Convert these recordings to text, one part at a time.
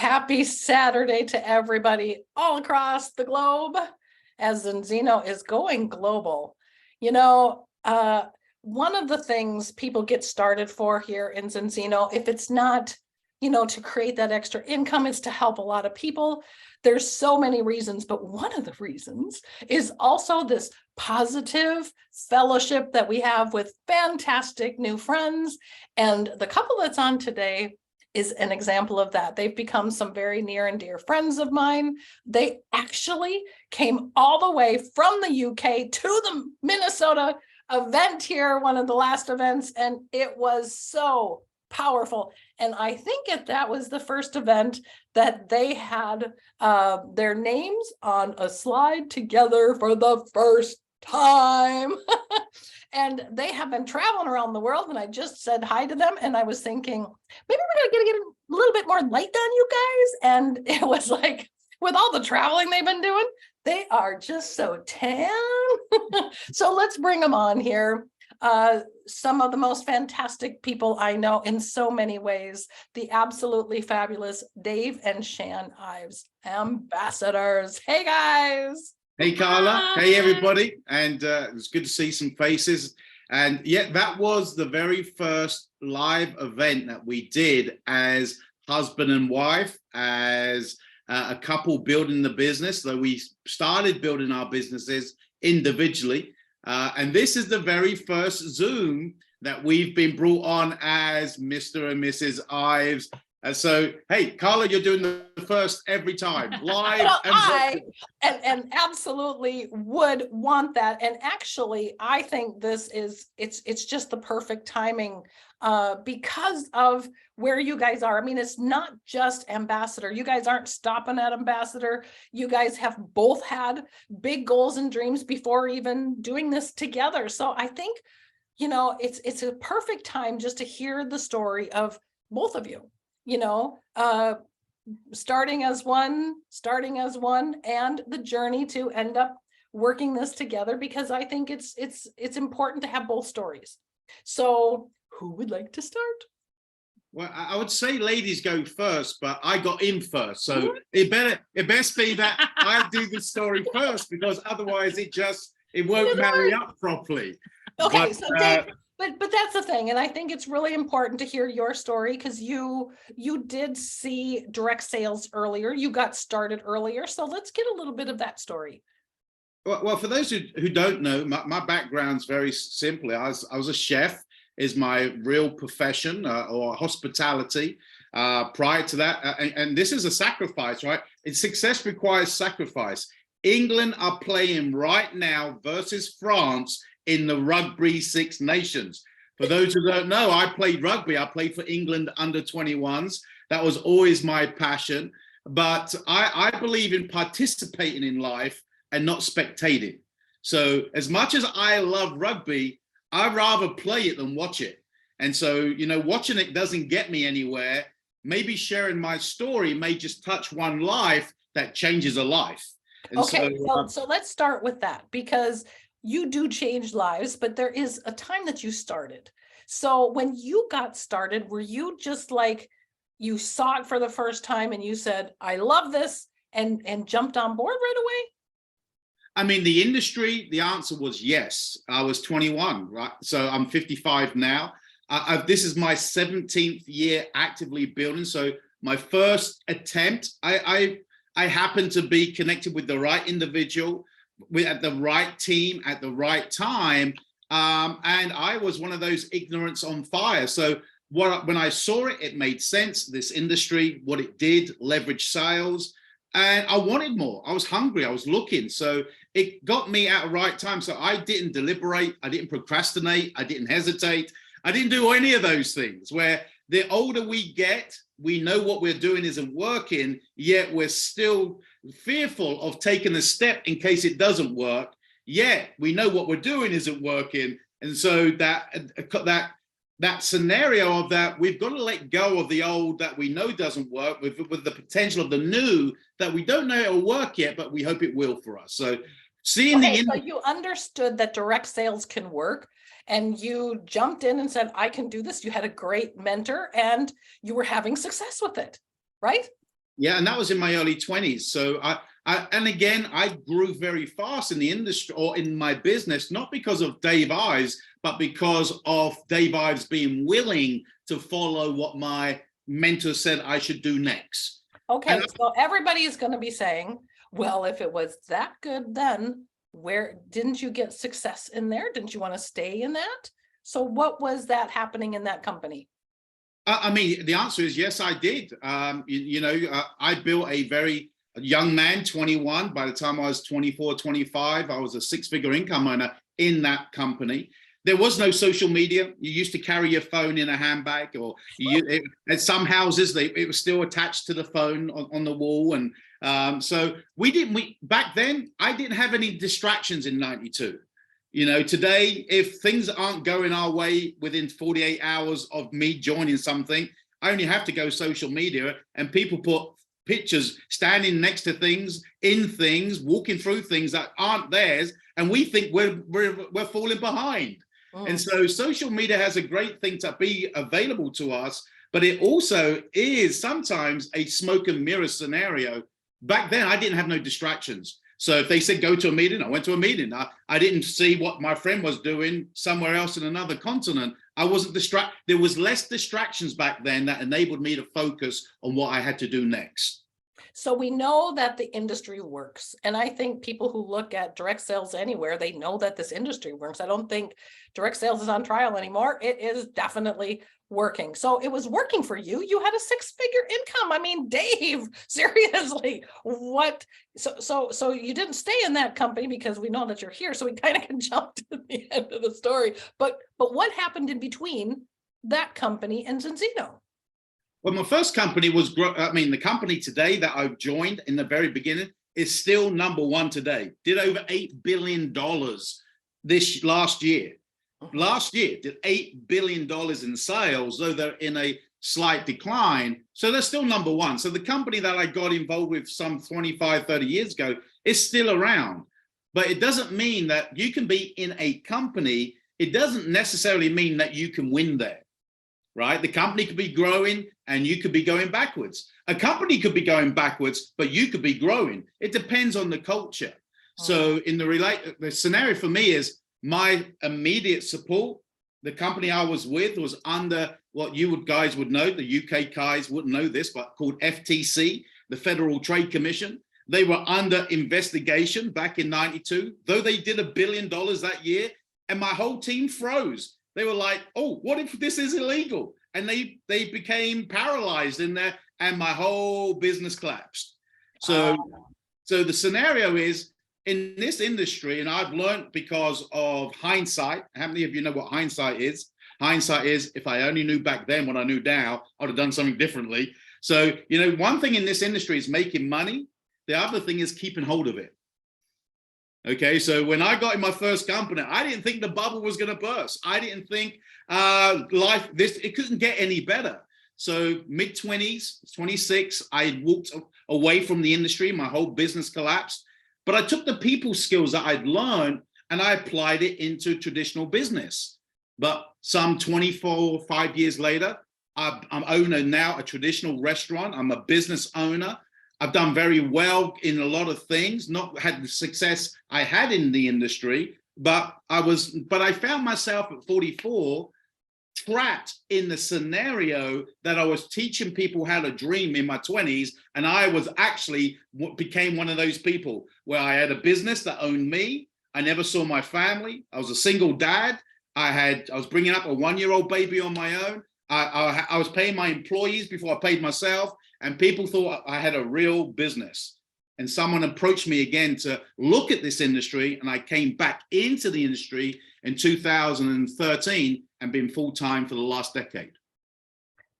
Happy Saturday to everybody all across the globe as ZInzino is going global. You know, one of the things people get started for here in ZInzino, if it's not, to create that extra income, it's to help a lot of people. There's so many reasons, but one of the reasons is also this positive fellowship that we have with fantastic new friends. And the couple that's on today is an example of that. They've become some very near and dear friends of mine. They actually came all the way from the UK to the Minnesota event here, one of the last events, and it was so powerful. And I think that was the first event that they had their names on a slide together for the first time. And they have been traveling around the world, and I just said hi to them, and I was thinking, maybe we're gonna get a little bit more light on you guys. And it was like, with all the traveling they've been doing, they are just so tan. So let's bring them on here. Some of the most fantastic people I know in so many ways, the absolutely fabulous Dave and Shan Ives, ambassadors. Hey guys. Hey Carla, hey everybody, and it was good to see some faces. And yeah, that was the very first live event that we did as husband and wife, as a couple building the business. Though we started building our businesses individually, and this is the very first Zoom that we've been brought on as Mr. and Mrs. Ives. So, hey, Carla, you're doing the first every time, live. Well, I absolutely would want that. And actually, I think this is, it's just the perfect timing because of where you guys are. I mean, it's not just ambassador. You guys aren't stopping at ambassador. You guys have both had big goals and dreams before even doing this together. So I think, it's a perfect time just to hear the story of both of you. Starting as one, and the journey to end up working this together, because I think it's important to have both stories. So who would like to start? Well, I would say ladies go first, but I got in first, so it best be that I do the story first, because otherwise it won't marry up properly. Okay, so Dave, but that's the thing, and I think it's really important to hear your story, because you did see direct sales earlier, you got started earlier, so let's get a little bit of that story. Well, for those who don't know, my background's very simple. I was a chef, is my real profession, or hospitality. Prior to that, and this is a sacrifice, right? Success requires sacrifice. England are playing right now versus France in the Rugby Six Nations. For those who don't know, I played rugby. I played for England under 21s. That was always my passion. But I believe in participating in life and not spectating. So as much as I love rugby, I'd rather play it than watch it. And so, watching it doesn't get me anywhere. Maybe sharing my story may just touch one life that changes a life. And okay, so let's start with that, because you do change lives, but there is a time that you started. So when you got started, were you just like, you saw it for the first time and you said, I love this, and jumped on board right away? I mean, the industry, the answer was yes. I was 21, right? So I'm 55 now. This is my 17th year actively building. So my first attempt, I happened to be connected with the right individual, at the right team at the right time, and I was one of those ignorance on fire. So when I saw it, it made sense. This industry, what it did, leverage sales, and I wanted more. I was hungry. I was looking. So it got me at the right time. So I didn't deliberate. I didn't procrastinate. I didn't hesitate. I didn't do any of those things. Where the older we get, we know what we're doing isn't working, yet we're still fearful of taking a step in case it doesn't work. Yet we know what we're doing isn't working. And so that scenario of that, we've got to let go of the old that we know doesn't work with the potential of the new that we don't know it'll work yet, but we hope it will for us. So seeing so you understood that direct sales can work, and you jumped in and said, I can do this. You had a great mentor and you were having success with it, right? Yeah, and that was in my early 20s. So and again, I grew very fast in the industry or in my business, not because of Dave Ives, but because of Dave Ives being willing to follow what my mentor said I should do next. And Okay, so everybody is going to be saying, well, if it was that good, then where didn't you get success in there? Didn't you want to stay in that? So what was that happening in that company? I mean, the answer is yes, I did. I built a very young man, 21. By the time I was 24, 25, I was a six-figure income earner in that company. There was no social media. You used to carry your phone in a handbag, or at some houses, it was still attached to the phone on the wall. And so back then, I didn't have any distractions in 92. Today, if things aren't going our way within 48 hours of me joining something, I only have to go social media and people put pictures standing next to things, in things, walking through things that aren't theirs, and we think we're falling behind. And so social media has a great thing to be available to us, but it also is sometimes a smoke and mirror scenario. Back then, I didn't have no distractions. So if they said go to a meeting, I went to a meeting. I didn't see what my friend was doing somewhere else in another continent. I wasn't distracted. There was less distractions back then that enabled me to focus on what I had to do next. So we know that the industry works. And I think people who look at direct sales anywhere, they know that this industry works. I don't think direct sales is on trial anymore. It is definitely working. So it was working for you. You had a six-figure income. I mean, Dave, seriously, what? So you didn't stay in that company because we know that you're here. So we kind of can jump to the end of the story. But what happened in between that company and ZInzino? Well, my first company was, the company today that I've joined in the very beginning is still number one today. Did over $8 billion this last year. Last year, did $8 billion in sales, though they're in a slight decline. So they're still number one. So the company that I got involved with some 25, 30 years ago is still around. But it doesn't mean that you can be in a company. It doesn't necessarily mean that you can win there. Right? The company could be growing and you could be going backwards. A company could be going backwards, but you could be growing. It depends on the culture. So in the scenario for me is my immediate support. The company I was with was under what you guys would know, the UK guys wouldn't know this, but called FTC, the Federal Trade Commission. They were under investigation back in 92, though they did $1 billion that year, and my whole team froze. They were like, oh, what if this is illegal? And they became paralyzed in there, and my whole business collapsed. So the scenario is, in this industry, and I've learned because of hindsight. How many of you know what hindsight is? Hindsight is, if I only knew back then what I knew now, I'd have done something differently. So, one thing in this industry is making money. The other thing is keeping hold of it. Okay, so when I got in my first company, I didn't think the bubble was going to burst. I didn't think it couldn't get any better. So mid-20s, 26, I walked away from the industry. My whole business collapsed. But I took the people skills that I'd learned and I applied it into traditional business. But some 5 years later, I'm owner now a traditional restaurant. I'm a business owner. I've done very well in a lot of things, not had the success I had in the industry, but I found myself at 44 trapped in the scenario that I was teaching people how to dream in my 20s. And I was actually became one of those people where I had a business that owned me. I never saw my family. I was a single dad. I was bringing up a 1-year-old baby on my own. I was paying my employees before I paid myself. And people thought I had a real business. And someone approached me again to look at this industry. And I came back into the industry in 2013 and been full-time for the last decade.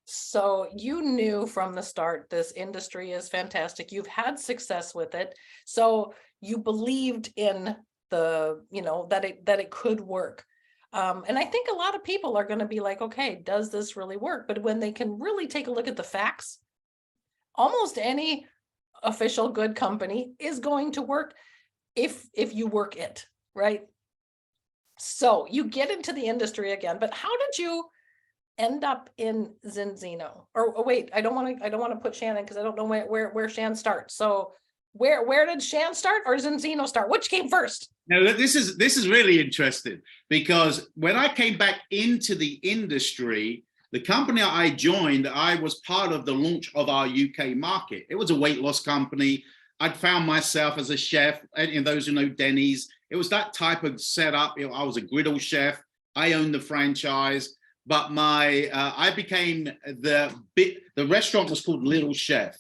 So you knew from the start, this industry is fantastic. You've had success with it. So you believed in that it could work. And I think a lot of people are going to be like, okay, does this really work? But when they can really take a look at the facts, almost any official good company is going to work if you work it, right? So you get into the industry again, but how did you end up in ZInzino? Or wait, I don't want to put Shan in because I don't know where Shan starts. So where did Shan start or ZInzino start? Which came first? Now, this is really interesting because when I came back into the industry, the company I joined, I was part of the launch of our UK market. It was a weight loss company. I'd found myself as a chef, and those who know Denny's, it was that type of setup. You know, I was a griddle chef. I owned the franchise, but I became the restaurant was called Little Chef,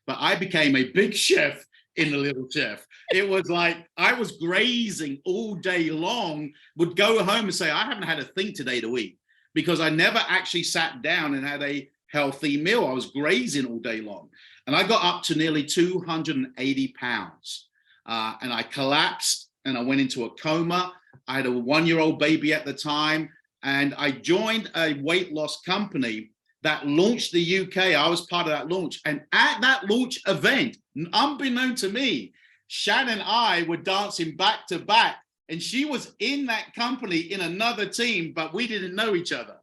but I became a big chef in the Little Chef. It was like I was grazing all day long, would go home and say, I haven't had a thing today to eat because I never actually sat down and had a healthy meal. I was grazing all day long. And I got up to nearly 280 pounds. And I collapsed and I went into a coma. I had a 1-year-old baby at the time. And I joined a weight loss company that launched the UK. I was part of that launch. And at that launch event, unbeknown to me, Shan and I were dancing back to back. And she was in that company in another team, but we didn't know each other.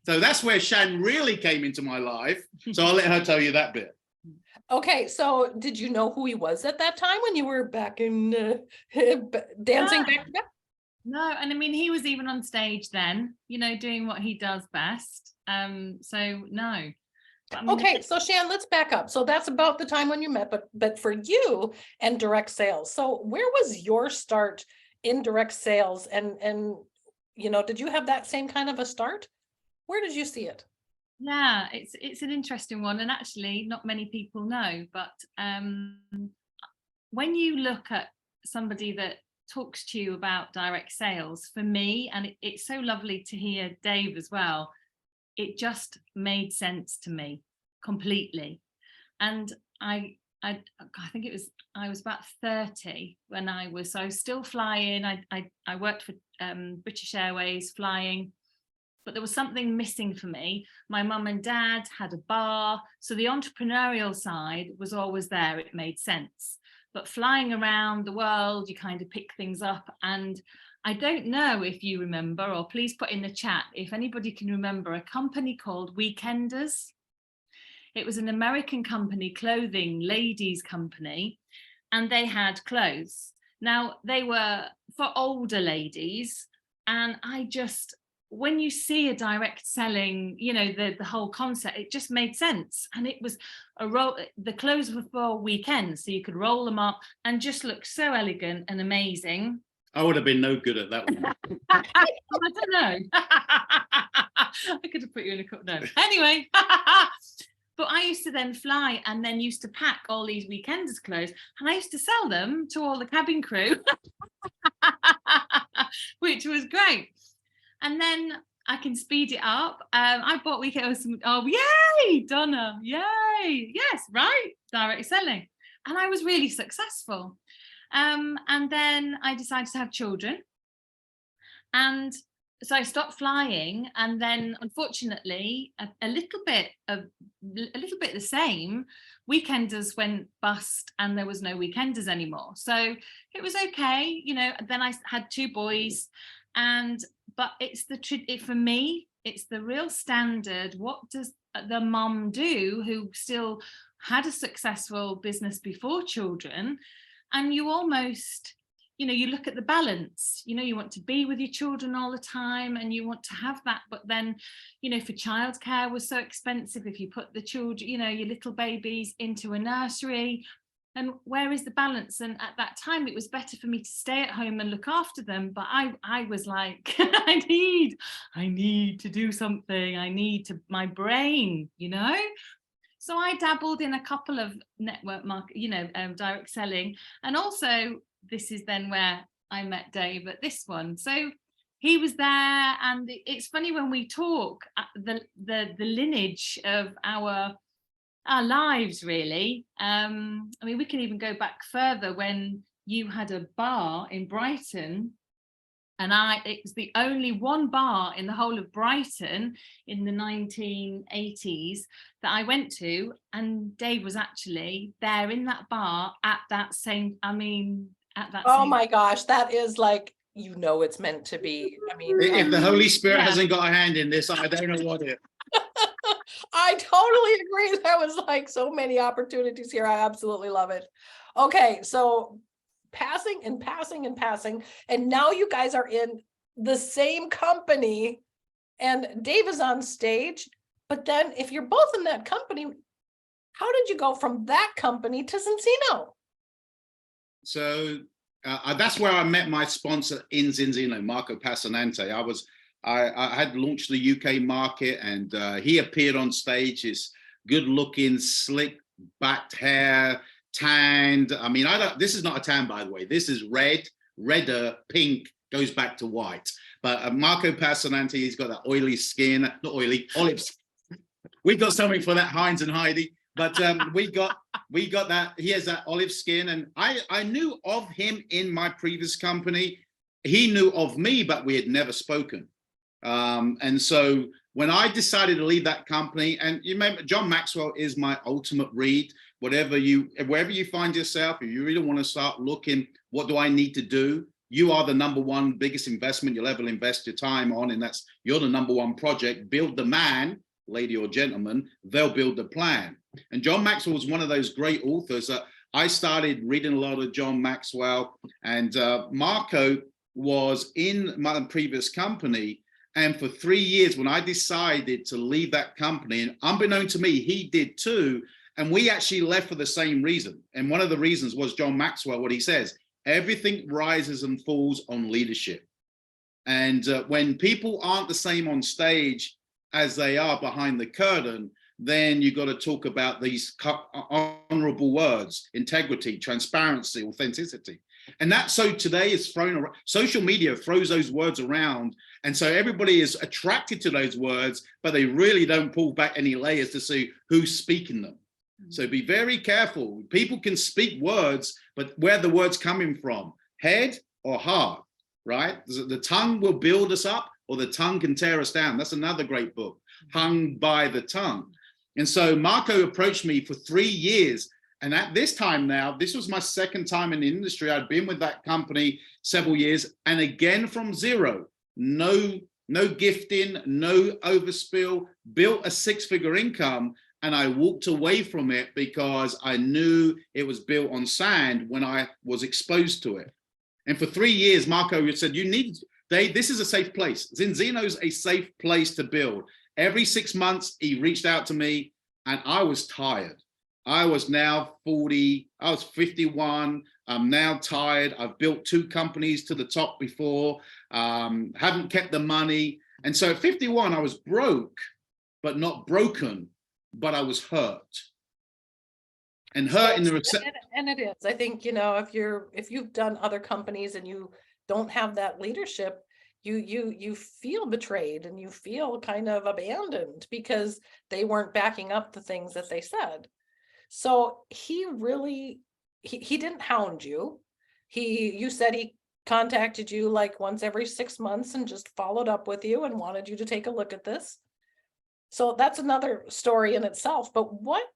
So that's where Shan really came into my life. So I'll let her tell you that bit. Okay, so did you know who he was at that time when you were back in dancing back to back? No, and I mean, he was even on stage then, you know, doing what he does best. So no. I mean, Okay, so Shan, let's back up. So that's about the time when you met, but for you and direct sales. So where was your start in direct sales? And you know, did you have that same kind of a start? Where did you see it? yeah, it's an interesting one, and actually not many people know, but when you look at somebody that talks to you about direct sales, for me, and it's so lovely to hear Dave as well, it just made sense to me completely. And I think I was about 30 when I was still flying. I worked for British Airways flying, but there was something missing for me. My mum and dad had a bar, so the entrepreneurial side was always there. It made sense. But flying around the world, you kind of pick things up. And I don't know if you remember, or please put in the chat if anybody can remember, a company called Weekenders. It was an American company, clothing, ladies company, and they had clothes. Now, they were for older ladies, and when you see a direct selling, you know, the whole concept, it just made sense. And it was the clothes were for weekends, so you could roll them up and just look so elegant and amazing. I would have been no good at that one. I don't know. I could have put you in a cup. No. Anyway, but I used to then fly and then used to pack all these Weekenders clothes, and I used to sell them to all the cabin crew, which was great. And then I can speed it up. I bought Weekenders. Oh, yay, Donna, yay. Yes, right, direct selling. And I was really successful. And then I decided to have children. And so I stopped flying. And then unfortunately, a little bit the same, Weekenders went bust and there was no Weekenders anymore. So it was okay. You know, then I had 2 boys, but it's for me, it's the real standard. What does the mum do who still had a successful business before children? And you almost, you know, you look at the balance, you know, you want to be with your children all the time and you want to have that. But then, you know, for childcare was so expensive. If you put the children, you know, your little babies into a nursery, and where is the balance? And at that time, it was better for me to stay at home and look after them. But I was like, I need to do something. I need my brain, you know? So I dabbled in a couple of network market, you know, direct selling. And also, this is then where I met Dave at this one. So he was there, and it's funny when we talk, the lineage of our lives, really. I mean, we can even go back further when you had a bar in Brighton, and it was the only one bar in the whole of Brighton in the 1980s that I went to, and Dave was actually there in that bar at that same, Oh my gosh, that is like you know it's meant to be. I mean, If the Holy Spirit Yeah. hasn't got a hand in this, I don't know what it. I totally agree. There was like so many opportunities here. I absolutely love it. Okay, so passing and passing and passing, and now you guys are in the same company, and Dave is on stage. But then, if you're both in that company, how did you go from that company to ZInzino? So that's where I met my sponsor in ZInzino, Marco Passanante. I had launched the UK market, and he appeared on stage. His good-looking, slick-backed hair, tanned. I mean, this is not a tan, by the way. This is redder, pink, goes back to white. But Marco Passanante, he's got that oily skin, not oily, olive. We got something for that, Heinz and Heidi. But we got that. He has that olive skin, and I knew of him in my previous company. He knew of me, but we had never spoken. And so when I decided to leave that company, and you remember, John Maxwell is my ultimate read. Wherever you find yourself, if you really want to start looking, what do I need to do? You are the #1 biggest investment you'll ever invest your time on, and you're the #1 project. Build the man, lady or gentleman, they'll build the plan. And John Maxwell was one of those great authors that I started reading a lot of John Maxwell, and Marco was in my previous company. And for 3 years, when I decided to leave that company, and unbeknown to me, he did too, and we actually left for the same reason. And one of the reasons was John Maxwell, what he says, everything rises and falls on leadership. And when people aren't the same on stage as they are behind the curtain, then you got to talk about these honorable words: integrity, transparency, authenticity. And that, so today is thrown around. Social media throws those words around. And so everybody is attracted to those words, but they really don't pull back any layers to see who's speaking them. So be very careful. People can speak words, but where the words coming from, head or heart, right? The tongue will build us up, or the tongue can tear us down. That's another great book, Hung by the Tongue. And so Marco approached me for 3 years. And at this time now, this was my second time in the industry. I'd been with that company several years, and again from zero, no gifting, no overspill, built a 6-figure income. And I walked away from it because I knew it was built on sand when I was exposed to it. And for 3 years, Marco said, this is a safe place. ZInzino's a safe place to build. Every 6 months, he reached out to me, and I was tired. I was now 40, I was 51. I'm now tired. I've built 2 companies to the top before, haven't kept the money. And so at 51, I was broke, but not broken, but I was hurt. And hurt in the and it is. I think, if you've done other companies and you don't have that leadership, you feel betrayed, and you feel kind of abandoned because they weren't backing up the things that they said. So he really, he didn't hound you. You said he contacted you like once every 6 months and just followed up with you and wanted you to take a look at this. So that's another story in itself. But what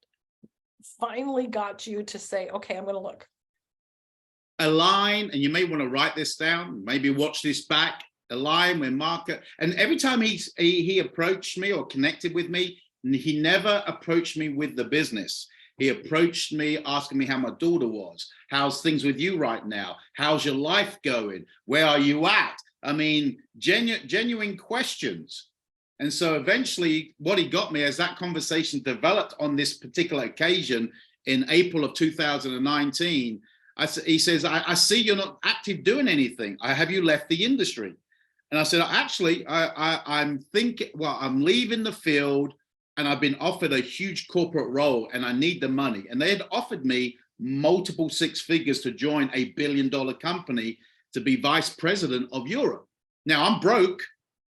finally got you to say, okay, I'm going to look? A line, and you may want to write this down, maybe watch this back, a line where Marco, and every time he approached me or connected with me, he never approached me with the business. He approached me asking me how my daughter was. How's things with you right now? How's your life going? Where are you at? I mean, genuine questions. And so eventually what he got me as that conversation developed on this particular occasion in April of 2019, he says, I see you're not active doing anything. Have you left the industry? And I said, actually, I'm thinking, I'm leaving the field, and I've been offered a huge corporate role, and I need the money. And they had offered me multiple 6 figures to join a $1 billion company to be vice president of Europe. Now I'm broke,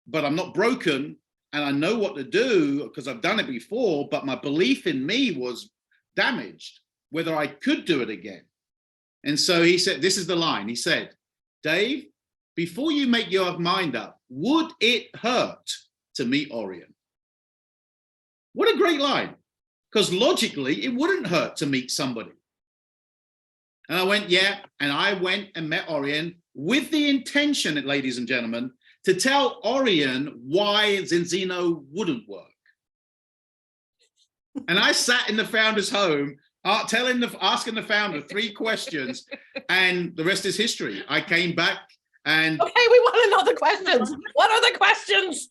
but I'm not broken. And I know what to do because I've done it before, but my belief in me was damaged, whether I could do it again. And so he said, this is the line. He said, Dave, before you make your mind up, would it hurt to meet Orion? What a great line, because logically, it wouldn't hurt to meet somebody. And I went, yeah. And I went and met Orion. with the intention, ladies and gentlemen, to tell Orion why ZInzino wouldn't work. And I sat in the founder's home, asking the founder 3 questions, and the rest is history. I came back and... Okay, we want to know the questions. What are the questions?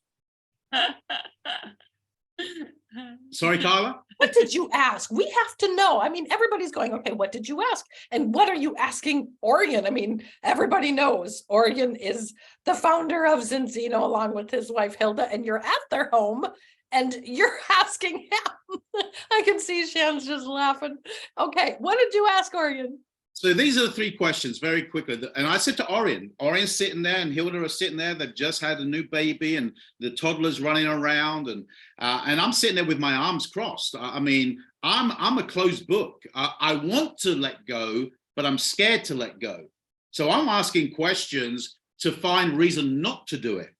Sorry, Carla? What did you ask? We have to know. I mean, everybody's going, okay, what did you ask? And what are you asking Orion? I mean, everybody knows Orion is the founder of ZInzino along with his wife, Hilda, and you're at their home and you're asking him. I can see Shan's just laughing. Okay, what did you ask Orion? So these are the 3 questions very quickly. And I said to Orion's sitting there and Hilda are sitting there. They've just had a new baby and the toddler's running around. And I'm sitting there with my arms crossed. I mean, I'm a closed book. I want to let go, but I'm scared to let go. So I'm asking questions to find reason not to do it.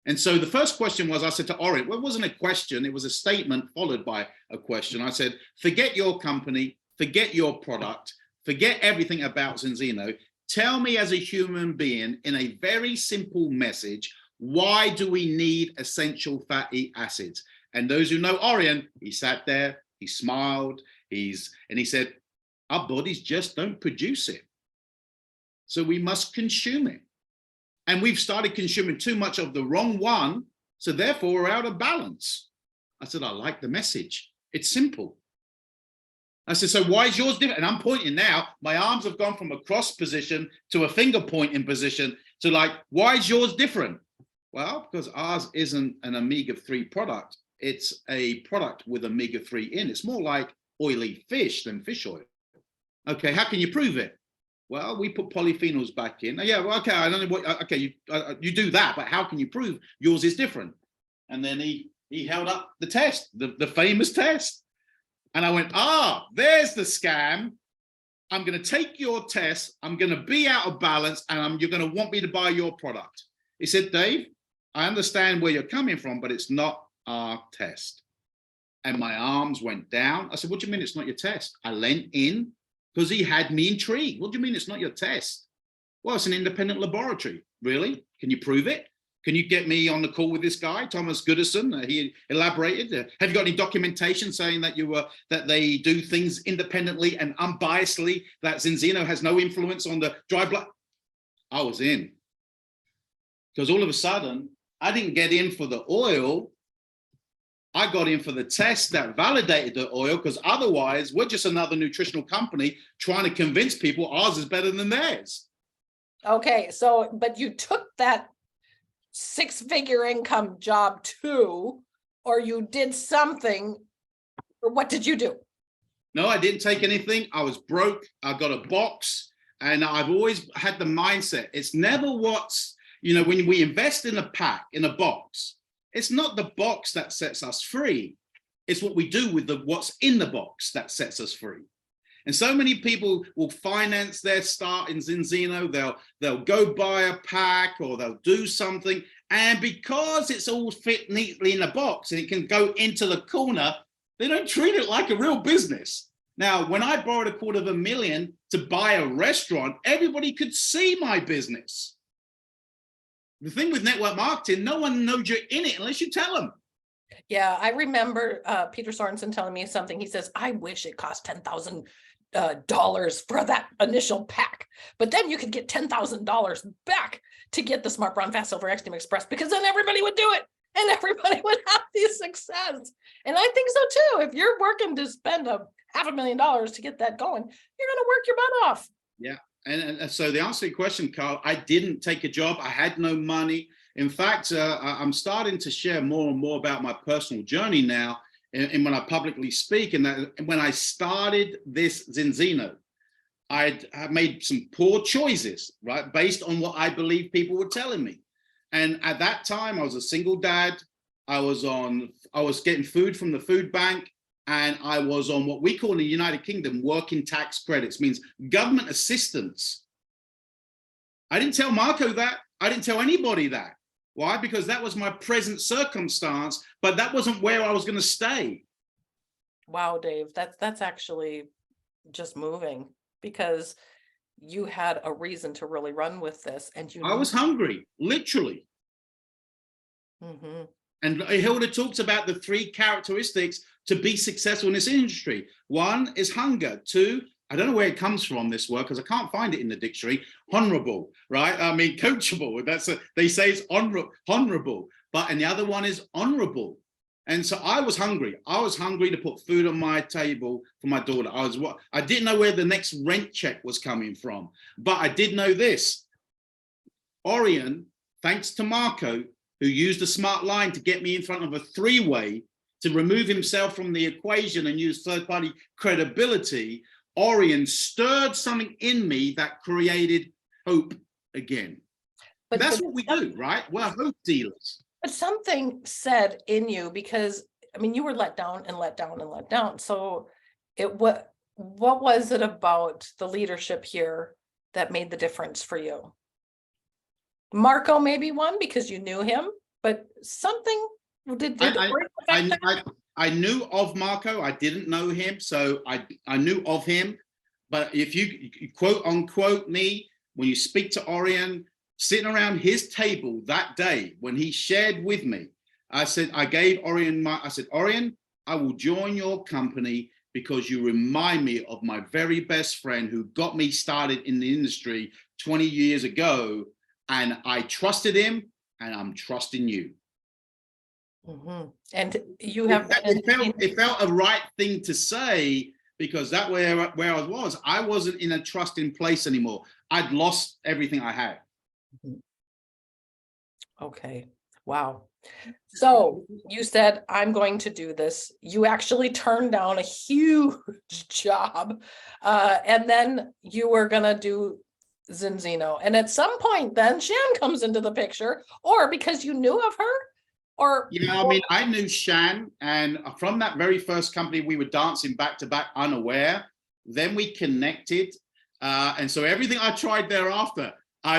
And so the first question was, I said to Orion, well, it wasn't a question. It was a statement followed by a question. I said, forget your company, forget your product. Forget everything about ZInzino. Tell me as a human being in a very simple message, why do we need essential fatty acids? And those who know Orion, he sat there, he smiled, and he said, our bodies just don't produce it. So we must consume it. And we've started consuming too much of the wrong one. So therefore we're out of balance. I said, I like the message. It's simple. I said, so why is yours different? And I'm pointing now, my arms have gone from a cross position to a finger pointing position to like, why is yours different? Well, because ours isn't an omega-3 product. It's a product with omega-3 in. It's more like oily fish than fish oil. Okay, how can you prove it? Well, we put polyphenols back in. Yeah, well, okay, I don't know what, okay, you do that, but how can you prove yours is different? And then he held up the test, the famous test. And I went, there's the scam. I'm going to take your test. I'm going to be out of balance and you're going to want me to buy your product. He said, Dave, I understand where you're coming from, but it's not our test. And my arms went down. I said, what do you mean it's not your test? I leant in because he had me intrigued. What do you mean it's not your test? Well, it's an independent laboratory. Really? Can you prove it? Can you get me on the call with this guy, Thomas Goodison? He elaborated. Have you got any documentation saying that that they do things independently and unbiasedly, that ZInzino has no influence on the dry blood? I was in. Because all of a sudden, I didn't get in for the oil. I got in for the test that validated the oil, because otherwise we're just another nutritional company trying to convince people ours is better than theirs. Okay, so, but you took that 6-figure income job too, or you did something, or what did you do? No, I didn't take anything. I was broke. I got a box, and I've always had the mindset. It's never what's, when we invest in a pack, in a box, it's not the box that sets us free. It's what we do with what's in the box that sets us free. And so many people will finance their start in ZInzino. They'll go buy a pack or they'll do something. And because it's all fit neatly in a box and it can go into the corner, they don't treat it like a real business. Now, when I borrowed $250,000 to buy a restaurant, everybody could see my business. The thing with network marketing, no one knows you're in it unless you tell them. Yeah, I remember Peter Sorensen telling me something. He says, I wish it cost $10,000 for that initial pack, but then you could get $10,000 back to get the Smart Brown Fast Silver Extreme Express, because then everybody would do it and everybody would have the success. And I think so too. If you're working to spend $500,000 to get that going, you're going to work your butt off. Yeah. And so the answer to your question, Carl, I didn't take a job. I had no money. In fact, I'm starting to share more and more about my personal journey now, and when I publicly speak. And when I started this ZInzino, I made some poor choices, right, based on what I believe people were telling me. And at that time, I was a single dad. I was getting food from the food bank, and I was on what we call in the United Kingdom working tax credits, means government assistance. I didn't tell Marco that. I didn't tell anybody that. Why? Because that was my present circumstance, but that wasn't where I was going to stay. Wow, Dave, that's actually just moving, because you had a reason to really run with this, and you I was hungry, literally. Mhm. And Hilda talks about the 3 characteristics to be successful in this industry. 1 is hunger. 2, I don't know where it comes from, this word, because I can't find it in the dictionary. Honorable, right? I mean, coachable. They say it's honorable, and the other one is honorable. And so I was hungry. I was hungry to put food on my table for my daughter. I didn't know where the next rent check was coming from, but I did know this. Orion, thanks to Marco, who used a smart line to get me in front of a 3-way to remove himself from the equation and use third-party credibility, Orion stirred something in me that created hope again. But that's what we do, right? We're hope dealers. But something said in you, because I mean, you were let down and let down and let down. So what was it about the leadership here that made the difference for you? Marco maybe one because you knew him, but something did I knew of Marco. I didn't know him, so I knew of him. But if you quote unquote me, when you speak to Orion, sitting around his table that day when he shared with me, I said, I gave Orion I said, Orion, I will join your company because you remind me of my very best friend who got me started in the industry 20 years ago. And I trusted him, and I'm trusting you. Mm-hmm. And you have it felt a right thing to say, because that where I wasn't in a trusting place anymore. I'd lost everything I had. Okay. Wow. So you said, I'm going to do this. You actually turned down a huge job. And then you were going to do ZInzino. And at some point then Shan comes into the picture, or because you knew of her, or I mean, I knew Shan, and from that very first company, we were dancing back to back unaware. Then we connected. And so everything I tried thereafter,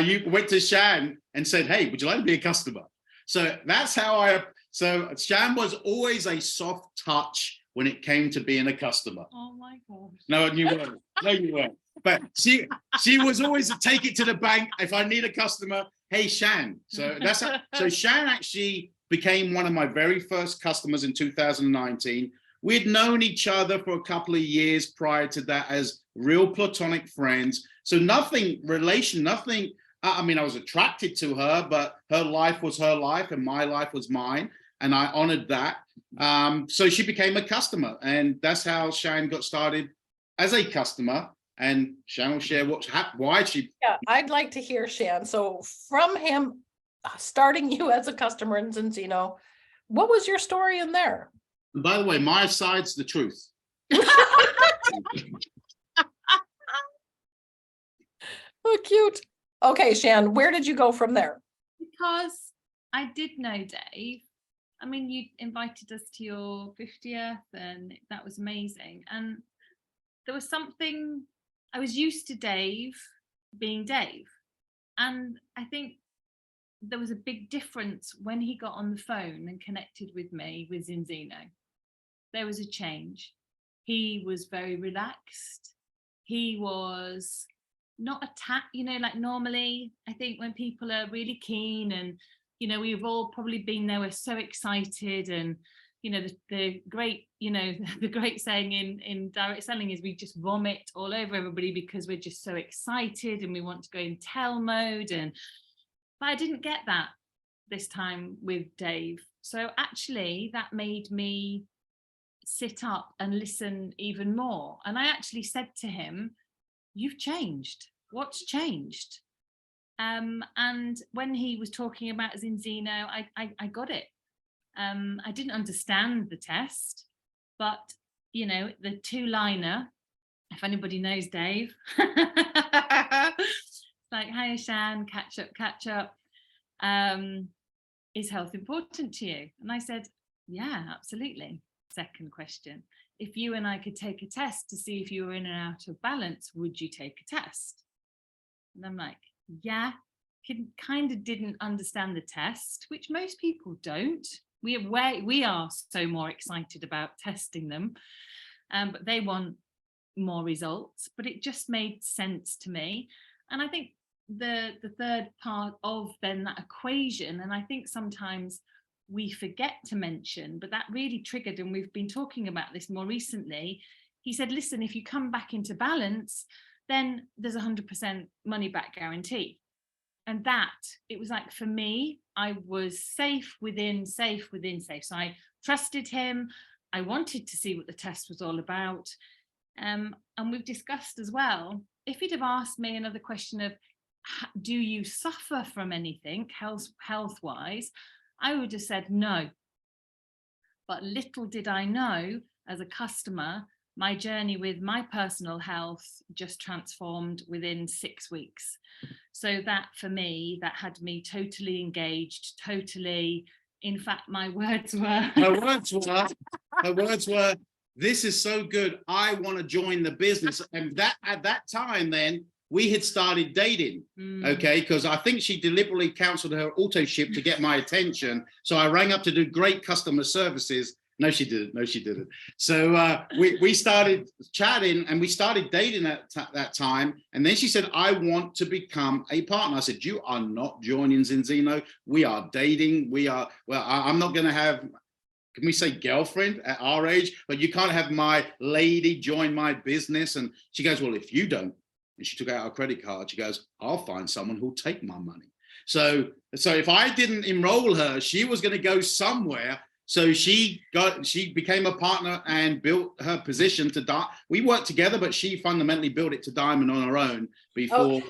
you went to Shan and said, hey, would you like to be a customer? So that's how so Shan was always a soft touch when it came to being a customer. Oh my gosh. No, you weren't. No, you weren't. But she was always a take it to the bank. If I need a customer, hey, Shan. So so Shan actually became one of my very first customers in 2019. We'd known each other for a couple of years prior to that as real platonic friends. So nothing, I mean, I was attracted to her, but her life was her life and my life was mine. And I honored that. So she became a customer, and that's how Shan got started as a customer. And Shan will share why she. Yeah, I'd like to hear Shan. So from him starting you as a customer in ZInzino, what was your story in there? And by the way, my side's the truth. Oh, cute. Okay, Shan, where did you go from there? Because I did know Dave. I mean, you invited us to your 50th, and that was amazing. And there was something, I was used to Dave being Dave. And I think there was a big difference when he got on the phone and connected with me with ZInzino. There was a change. He was very relaxed. He was not attacked, like normally, I think when people are really keen and, we've all probably been there, we're so excited, and, the great, the great saying in direct selling is we just vomit all over everybody because we're just so excited and we want to go in tell mode. But I didn't get that this time with Dave. So actually that made me sit up and listen even more. And I actually said to him, you've changed. What's changed? And when he was talking about ZInzino, I got it. I didn't understand the test, but the 2-liner, if anybody knows Dave, like, hi Shan, catch up. Is health important to you? And I said, yeah, absolutely. Second question, if you and I could take a test to see if you were in and out of balance, would you take a test? And I'm like, yeah. Kind of didn't understand the test, which most people don't. We are so more excited about testing them, but they want more results, but it just made sense to me. And I think the third part of then that equation, and I think sometimes we forget to mention, but that really triggered, and we've been talking about this more recently. He said, listen, if you come back into balance, then there's 100% money back guarantee. And that, it was like, for me, I was safe within safe within safe. So I trusted him. I wanted to see what the test was all about. And we've discussed as well, if he'd have asked me another question of, do you suffer from anything health-wise, I would have said no. But little did I know, as a customer, my journey with my personal health just transformed within 6 weeks. So that, for me, that had me totally engaged, totally. In fact, my words were, this is so good, I want to join the business. And that, at that time, then we had started dating. Okay, because I think she deliberately cancelled her auto ship to get my attention. So I rang up to do great customer services. No, she didn't. No, she didn't. So we started chatting, and we started dating at that time. And then she said, I want to become a partner. I said, you are not joining ZInzino. We are dating. We are, well, I'm not going to have, can we say girlfriend at our age? But you can't have my lady join my business. And she goes, well, if you don't, and she took out her credit card, she goes, I'll find someone who'll take my money. So if I didn't enroll her, she was going to go somewhere. So she became a partner and built her position to we worked together, but she fundamentally built it to diamond on her own before. Okay.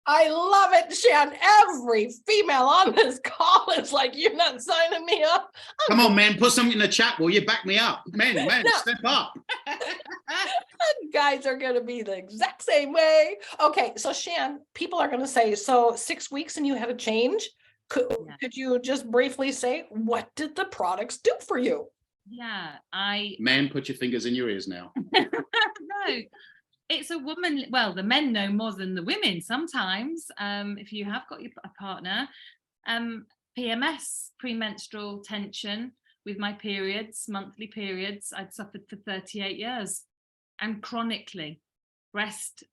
I love it, Shan. Every female on this call is like, you're not signing me up. Come on, man, put something in the chat. Will you back me up? Men, no. Step up. Guys are going to be the exact same way. Okay, so Shan, people are going to say, so 6 weeks and you had a change. Could you just briefly say, what did the products do for you? Yeah, Men, put your fingers in your ears now. No, it's a woman. Well, the men know more than the women sometimes. If you have got a partner, PMS, premenstrual tension with my periods, monthly periods, I'd suffered for 38 years, and chronically, breast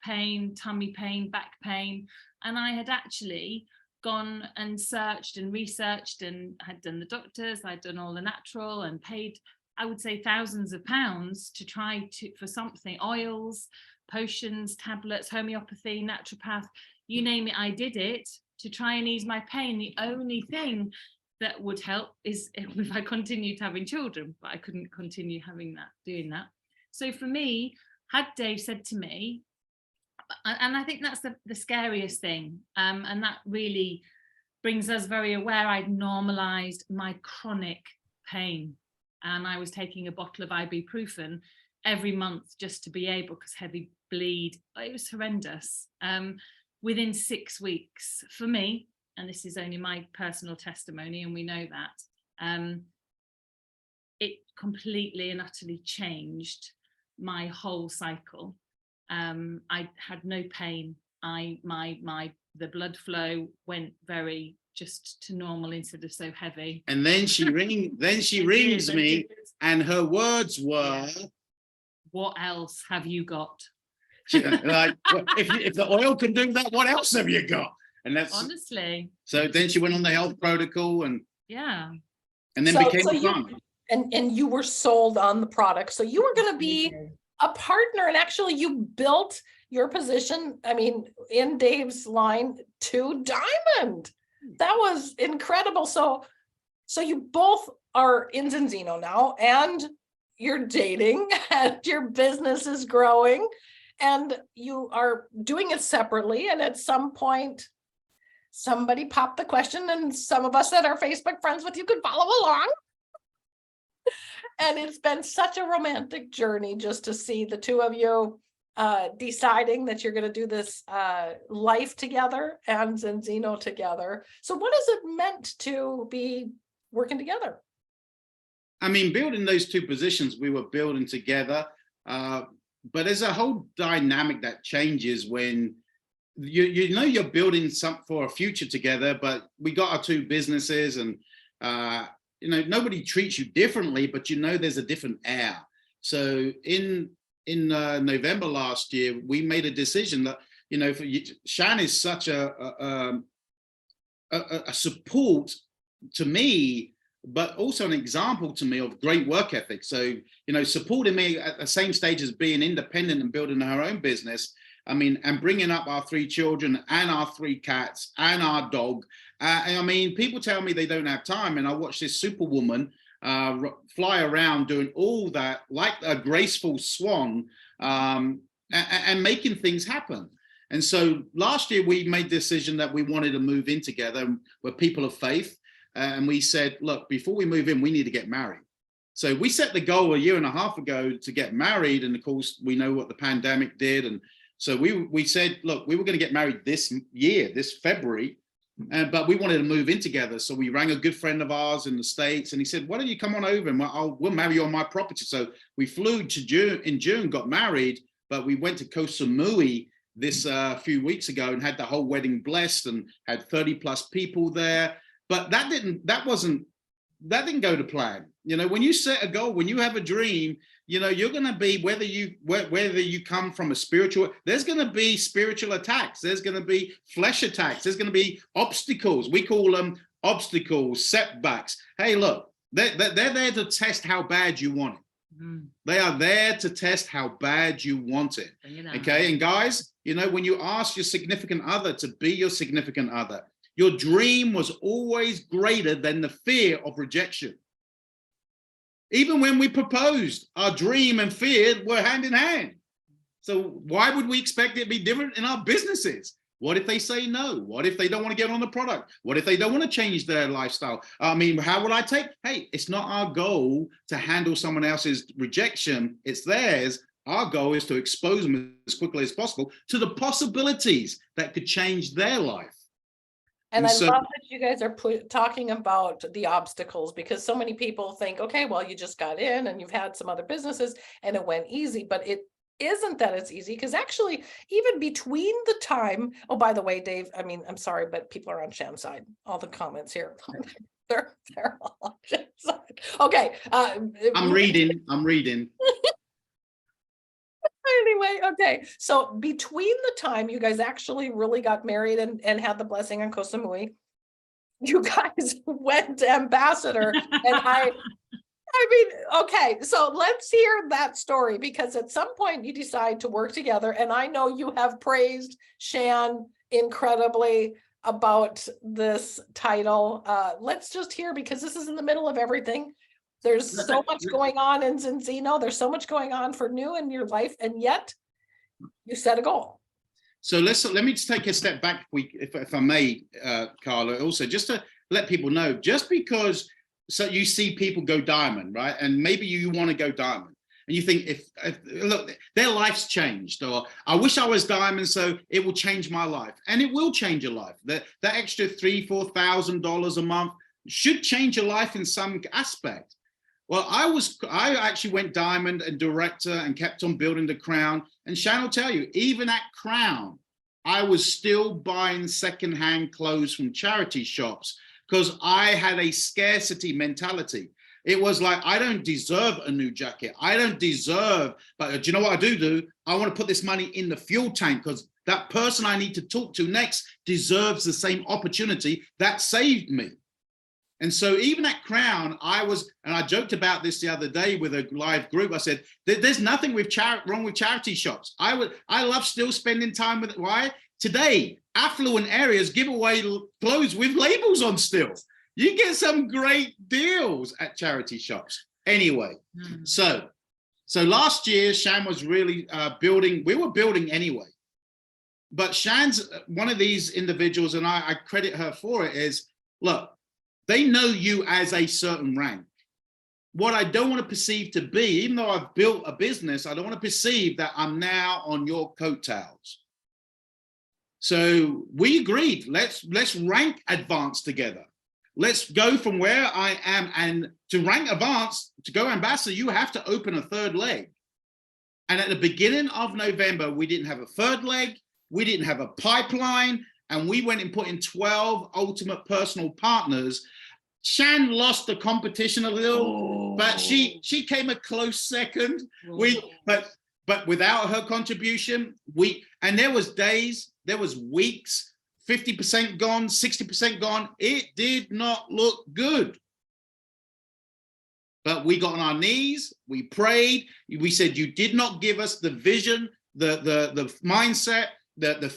pain, tummy pain, back pain, and I had actually gone and searched and researched and had done the doctors, I'd done all the natural and paid, I would say, thousands of pounds to try for something, oils, potions, tablets, homeopathy, naturopath, you name it, I did it to try and ease my pain. The only thing that would help is if I continued having children, but I couldn't continue doing that. So for me, had Dave said to me, and I think that's the scariest thing, and that really brings us very aware, I'd normalized my chronic pain, and I was taking a bottle of ibuprofen every month just to be able, because heavy bleed, it was horrendous. Within 6 weeks, for me, and this is only my personal testimony, and we know that, it completely and utterly changed my whole cycle. I had no pain. The blood flow went very just to normal instead of so heavy. And then she rings me, and her words were, "What else have you got?" Like, if the oil can do that, what else have you got? And that's honestly. So then she went on the health protocol, and and then became a partner. And you were sold on the product, so you were going to be a partner, and actually you built your position, I mean, in Dave's line, to diamond. That was incredible. So you both are in ZInzino now, and you're dating, and your business is growing, and you are doing it separately. And at some point, somebody popped the question, and some of us that are Facebook friends with you could follow along. And it's been such a romantic journey just to see the two of you deciding that you're going to do this life together and ZInzino together. So what has it meant to be working together? I mean, building those two positions, we were building together, but there's a whole dynamic that changes when you know you're building something for a future together. But we got our two businesses, and you know, nobody treats you differently, but you know there's a different air. So in in November last year, we made a decision that, you know, Shan is such a support to me, but also an example to me of great work ethic. So, you know, supporting me at the same stage as being independent and building her own business. I mean, and bringing up our 3 children and our 3 cats and our dog. I mean, people tell me they don't have time, and I watch this superwoman fly around doing all that like a graceful swan, and making things happen. And so last year we made the decision that we wanted to move in together. We're people of faith. And we said, look, before we move in, we need to get married. So we set the goal a year and a half ago to get married. And of course, we know what the pandemic did. And so we said, look, we were going to get married this year, this February, but we wanted to move in together. So we rang a good friend of ours in the States, and he said, why don't you come on over and we'll marry you on my property. So we flew to June, got married, but we went to Koh Samui this few weeks ago and had the whole wedding blessed and had 30+ people there. But that didn't go to plan. You know, when you set a goal, when you have a dream, you know, you're going to be, whether you come from a spiritual, there's going to be spiritual attacks. There's going to be flesh attacks. There's going to be obstacles. We call them obstacles, setbacks. Hey, look, they're there to test how bad you want it. Mm. They are there to test how bad you want it. Okay. And guys, you know, when you ask your significant other to be your significant other, your dream was always greater than the fear of rejection. Even when we proposed, our dream and fear were hand in hand. So why would we expect it to be different in our businesses? What if they say no? What if they don't want to get on the product? What if they don't want to change their lifestyle? I mean, how would I take? Hey, it's not our goal to handle someone else's rejection. It's theirs. Our goal is to expose them as quickly as possible to the possibilities that could change their life. And I love that you guys are talking about the obstacles, because so many people think, okay, well, you just got in and you've had some other businesses and it went easy, but it isn't that it's easy, because actually even between the time, oh, by the way, Dave, I mean, I'm sorry, but people are on Shan's side. All the comments here, they're all on Shan's side. Okay. I'm reading. Anyway, okay. So between the time you guys actually really got married and had the blessing on Koh Samui, you guys went to ambassador. And I mean, okay, so let's hear that story, because at some point you decide to work together. And I know you have praised Shan incredibly about this title. Let's just hear, because this is in the middle of everything. There's so much going on in ZInzino. There's so much going on for new in your life, and yet you set a goal. So let me just take a step back, if I may, Carla. Also, just to let people know, just because you see people go diamond, right? And maybe you want to go diamond, and you think, if look, their life's changed, or I wish I was diamond, so it will change my life, and it will change your life. That extra $3,000-4,000 a month should change your life in some aspect. Well, I actually went diamond and director and kept on building the crown. And Shan will tell you, even at crown, I was still buying secondhand clothes from charity shops, because I had a scarcity mentality. It was like, I don't deserve a new jacket. I don't deserve, but do you know what I do? I want to put this money in the fuel tank, because that person I need to talk to next deserves the same opportunity that saved me. And so even at Crown, and I joked about this the other day with a live group. I said, there's nothing wrong with charity shops. I love still spending time with it. Why? Today, affluent areas give away clothes with labels on still. You get some great deals at charity shops. Anyway, so last year, Shan was really building. We were building anyway. But Shan's one of these individuals, and I credit her for it, is, look, they know you as a certain rank. What I don't want to perceive to be, even though I've built a business, I don't want to perceive that I'm now on your coattails. So we agreed, let's rank advanced together. Let's go from where I am, and to rank advanced, to go ambassador, you have to open a third leg. And at the beginning of November, we didn't have a third leg, we didn't have a pipeline, and we went and put in 12 ultimate personal partners. Shan lost the competition a little, but she came a close second. But But without her contribution, there was days, there was weeks, 50% gone, 60% gone. It did not look good. But we got on our knees, we prayed, we said, you did not give us the vision, the mindset, the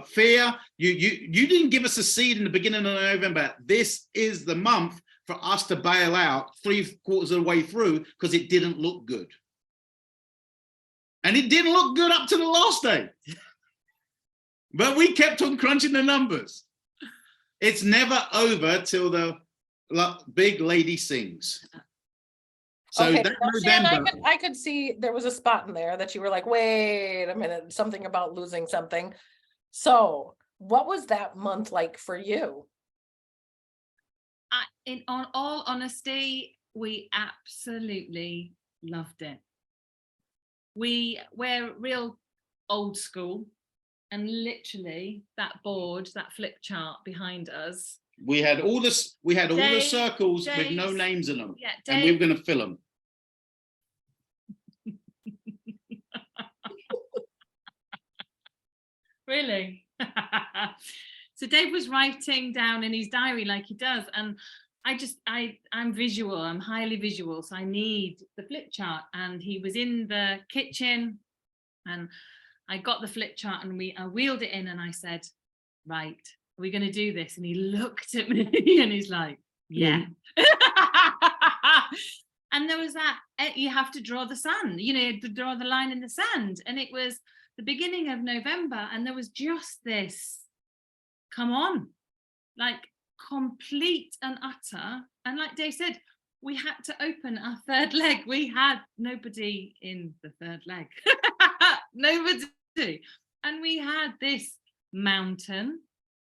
fear. You didn't give us a seed in the beginning of November. This is the month for us to bail out 3/4 of the way through because it didn't look good. And it didn't look good up to the last day. But we kept on crunching the numbers. It's never over till the big lady sings. So okay, that so Shan, November, I could see there was a spot in there that you were like, wait a minute, something about losing something. So what was that month like for you? In all honesty, we absolutely loved it. We're real old school, and literally that board, that flip chart behind us. we had all the circles with no days, names in them, yeah, and we were going to fill them. Really? So Dave was writing down in his diary like he does, and I'm visual, I'm highly visual, so I need the flip chart. And he was in the kitchen and I got the flip chart and I wheeled it in and I said, right, are we going to do this? And he looked at me and he's like, yeah. And there was that, you have to draw the sand, to draw the line in the sand. And it was the beginning of November, and there was just this, come on, like complete and utter. And like Dave said, we had to open our third leg. We had nobody in the third leg. Nobody. And we had this mountain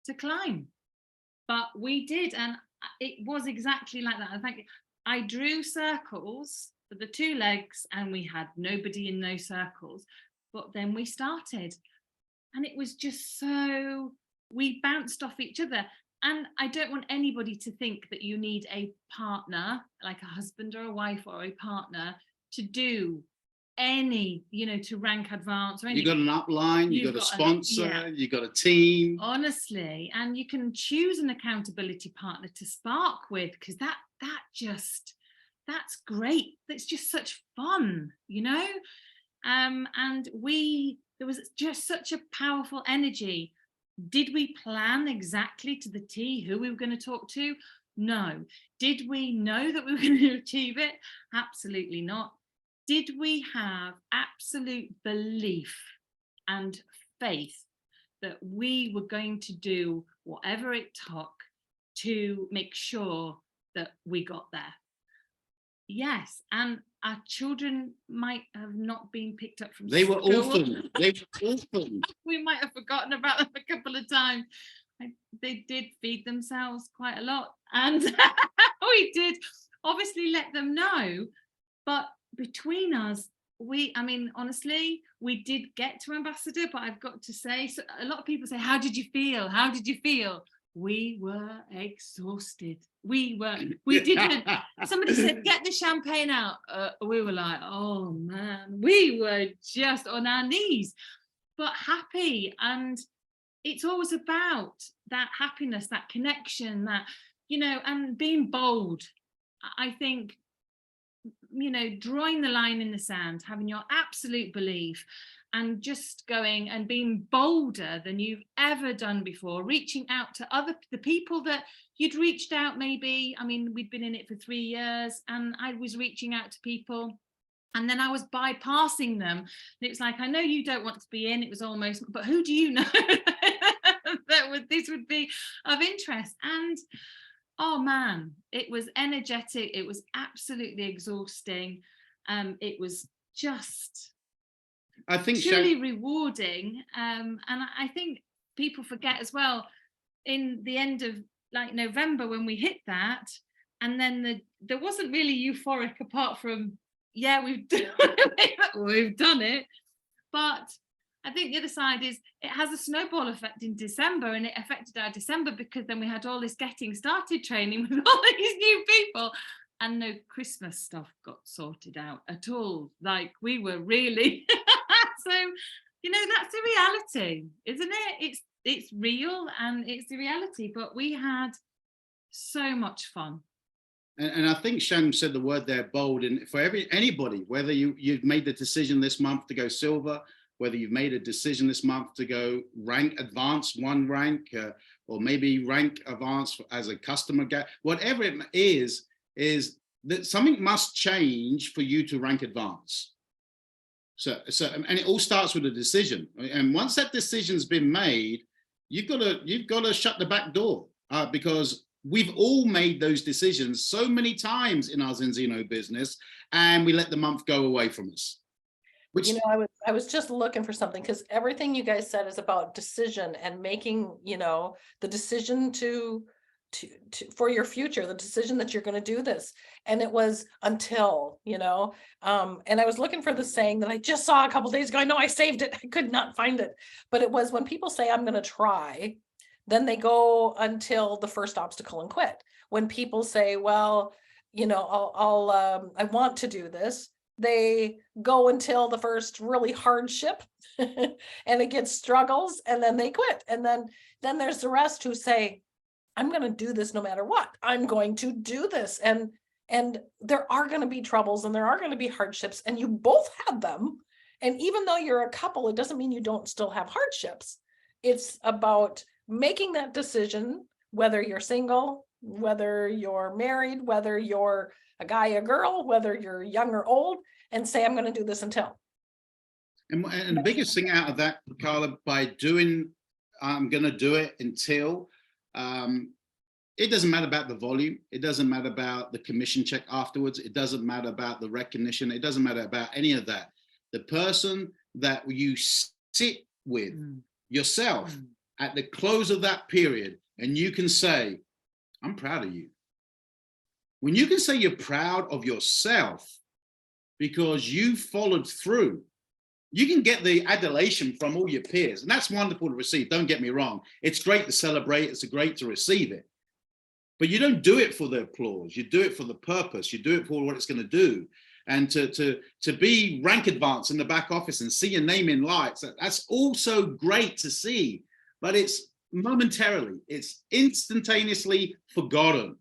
to climb. But we did, and it was exactly like that. I think I drew circles for the 2 legs and we had nobody in those circles. But then we started, and it was just so, we bounced off each other. And I don't want anybody to think that you need a partner, like a husband or a wife or a partner, to do any, to rank advance or anything. You got an upline, you got a sponsor, you got a team. Honestly, and you can choose an accountability partner to spark with, because that's great. That's just such fun, and there was just such a powerful energy. Did we plan exactly to the T who we were going to talk to? No. Did we know that we were going to achieve it? Absolutely not. Did we have absolute belief and faith that we were going to do whatever it took to make sure that we got there? Yes. And our children might have not been picked up from They were school. orphaned. They were orphaned. We might have forgotten about them a couple of times. They did feed themselves quite a lot, and we did obviously let them know. But between us, honestly, we did get to ambassador. But I've got to say, so a lot of people say, "How did you feel? How did you feel?" We were exhausted. We didn't. Somebody said, "Get the champagne out." We were like, "Oh man," we were just on our knees, but happy. And it's always about that happiness, that connection, that, and being bold. I think, drawing the line in the sand, having your absolute belief, and just going and being bolder than you've ever done before, reaching out to the people that you'd reached out. Maybe, we'd been in it for 3 years, and I was reaching out to people, and then I was bypassing them. And it was like, I know you don't want to be in. It was almost, but who do you know that this would be of interest? And oh man, it was energetic. It was absolutely exhausting. It was just, I think, truly rewarding. And I think people forget as well, in the end of like November when we hit that, and then there wasn't really euphoric apart from, yeah, we've done it. But I think the other side is it has a snowball effect in December, and it affected our December because then we had all this getting started training with all these new people. and no Christmas stuff got sorted out at all. Like, we were really so, you know, that's the reality, isn't it? It's real and it's the reality, but we had so much fun. And I think Shan said the word there, bold. And for anybody, whether you've made the decision this month to go silver, whether you've made a decision this month to go rank advance, one rank, or maybe rank advance as a customer, whatever it is that something must change for you to rank advance. So, and it all starts with a decision. And once that decision's been made, you've got to shut the back door, because we've all made those decisions so many times in our ZInzino business, and we let the month go away from us. Which, you know, I was just looking for something, because everything you guys said is about decision and making, you know, the decision to for your future, the decision that you're going to do this. And it was until, you know, and I was looking for the saying that I just saw a couple days ago. I know I saved it. I could not find it, but it was when people say, I'm going to try, then they go until the first obstacle and quit. When people say, well, you know, I want to do this, they go until the first really hardship and it gets struggles, and then they quit. And then there's the rest who say, I'm going to do this no matter what. I'm going to do this. And there are going to be troubles and there are going to be hardships, and you both have them. And even though you're a couple, it doesn't mean you don't still have hardships. It's about making that decision, whether you're single, whether you're married, whether you're a guy, a girl, whether you're young or old, and say, I'm going to do this until. And the biggest thing out of that, Carla, by doing, I'm going to do it until, it doesn't matter about the volume. It doesn't matter about the commission check afterwards. It doesn't matter about the recognition. It doesn't matter about any of that. The person that you sit with yourself at the close of that period, and you can say, I'm proud of you. When you can say you're proud of yourself because you followed through, you can get the adulation from all your peers, and that's wonderful to receive. Don't get me wrong. It's great to celebrate. It's great to receive it. But you don't do it for the applause. You do it for the purpose. You do it for what it's going to do. And to be rank advance in the back office and see your name in lights, that's also great to see. But it's momentarily, it's instantaneously forgotten.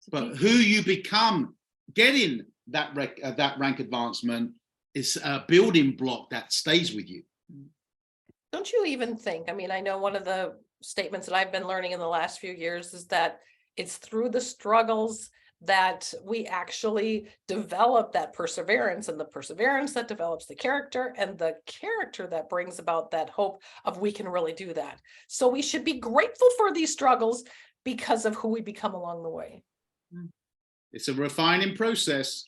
But who you become getting that rank advancement is a building block that stays with you. Don't you even think, I mean, I know one of the statements that I've been learning in the last few years is that it's through the struggles that we actually develop that perseverance, and the perseverance that develops the character, and the character that brings about that hope of we can really do that. So we should be grateful for these struggles because of who we become along the way. It's a refining process.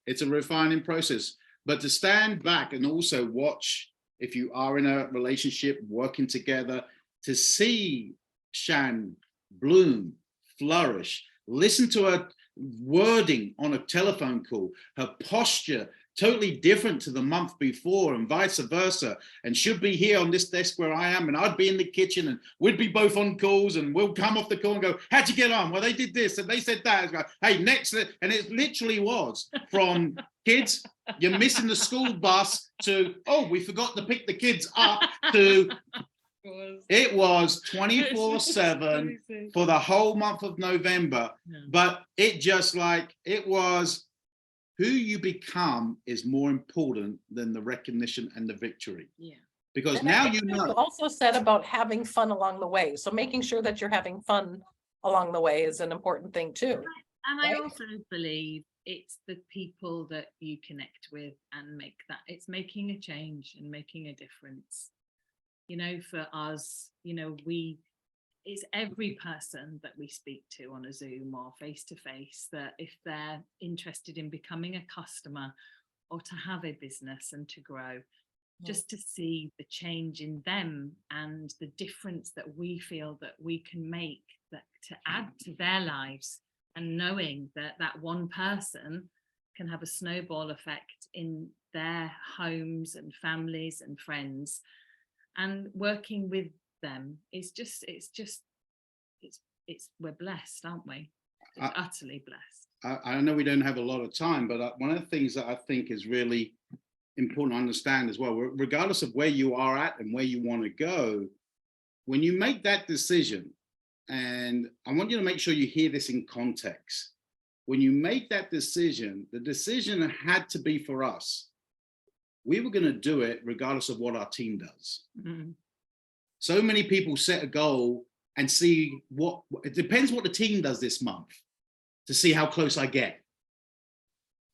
It's a refining process. But to stand back and also watch, if you are in a relationship working together, to see Shan bloom, flourish, listen to her wording on a telephone call, her posture totally different to the month before, and vice versa. And she'll be here on this desk where I am, and I'd be in the kitchen, and we'd be both on calls, and we'll come off the call and go, how'd you get on? Well, they did this and they said that. Go, hey, next. And it literally was from kids, you're missing the school bus, to, oh, we forgot to pick the kids up, to it was 24/7 for the whole month of November. Yeah. But it just like, it was, who you become is more important than the recognition and the victory. Yeah. Because and now you know. You also said about having fun along the way. So making sure that you're having fun along the way is an important thing too. And right? I also believe it's the people that you connect with and make that, it's making a change and making a difference. You know, for us, you know, it's every person that we speak to on a Zoom or face to face, that if they're interested in becoming a customer or to have a business and to grow, just to see the change in them and the difference that we feel that we can make, that to add to their lives, and knowing that that one person can have a snowball effect in their homes and families and friends. And working with them is just, we're blessed, aren't we? utterly blessed. I know we don't have a lot of time, but one of the things that I think is really important to understand as well, regardless of where you are at and where you want to go, when you make that decision, and I want you to make sure you hear this in context. When you make that decision, the decision had to be for us. We were going to do it regardless of what our team does. Mm. So many people set a goal and see what, it depends what the team does this month to see how close I get.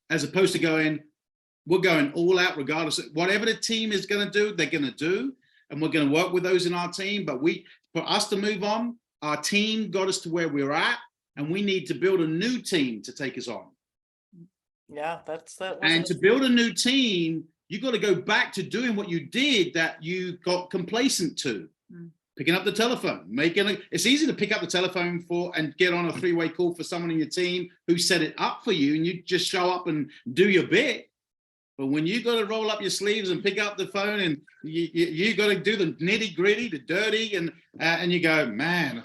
As opposed to going, we're going all out regardless of whatever the team is going to do, they're going to do. And we're going to work with those in our team. But for us to move on, our team got us to where we're at, and we need to build a new team to take us on. Yeah, that's that. And to build a new team, you got to go back to doing what you did that you got complacent to. Mm. Picking up the telephone, it's easy to pick up the telephone and get on a three-way call for someone in your team who set it up for you, and you just show up and do your bit. But when you got to roll up your sleeves and pick up the phone, and you got to do the nitty gritty, the dirty, and you go, man,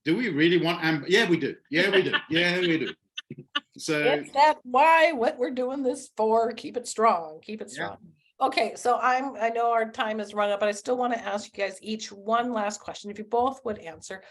do we really want? Yeah, we do. Yeah, we do. Yeah, we do. So it's that why what we're doing this for. Keep it strong. Keep it strong. Yeah. Okay, so I know our time is run up, but I still want to ask you guys each one last question. If you both would answer,